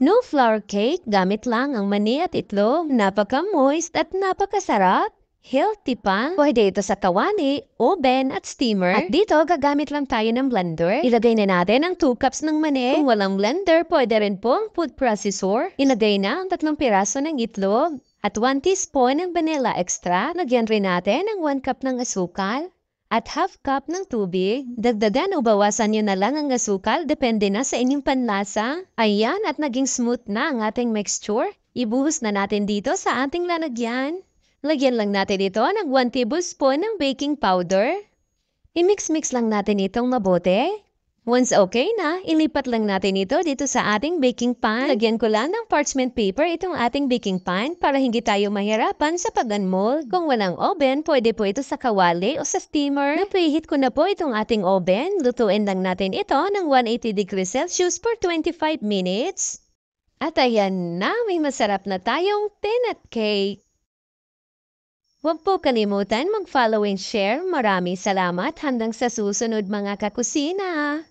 No flour cake, gamit lang ang mani at itlog. Napaka-moist at napakasarap. Healthy pa. Pwede ito sa kawali, oven at steamer. At dito, gagamit lang tayo ng blender. Ilagay na natin ang 2 cups ng mani. Kung walang blender, pwede rin po ang food processor. Ilagay na ang 3 piraso ng itlog. At 1 teaspoon ng vanilla extract. Lagyan rin natin ang 1 cup ng asukal. At half cup ng tubig. Dagdagan o bawasan nyo na lang ang asukal, depende na sa inyong panlasa. Ayan, at naging smooth na ang ating mixture. Ibuhos na natin dito sa ating lalagyan. Lagyan lang natin ito ng 1 tablespoon ng baking powder. I-mix-mix lang natin itong mabuti. Once okay na, ilipat lang natin ito dito sa ating baking pan. Lagyan ko lang ng parchment paper itong ating baking pan para hindi tayo mahirapan sa pag-unmold. Kung walang oven, pwede po ito sa kawali o sa steamer. Napreheat ko na po itong ating oven. Lutuin lang natin ito ng 180 degrees Celsius for 25 minutes. At ayan na, may masarap na tayong peanut cake. Huwag po kalimutan mag-follow and share. Maraming salamat hanggang sa susunod mga kakusina.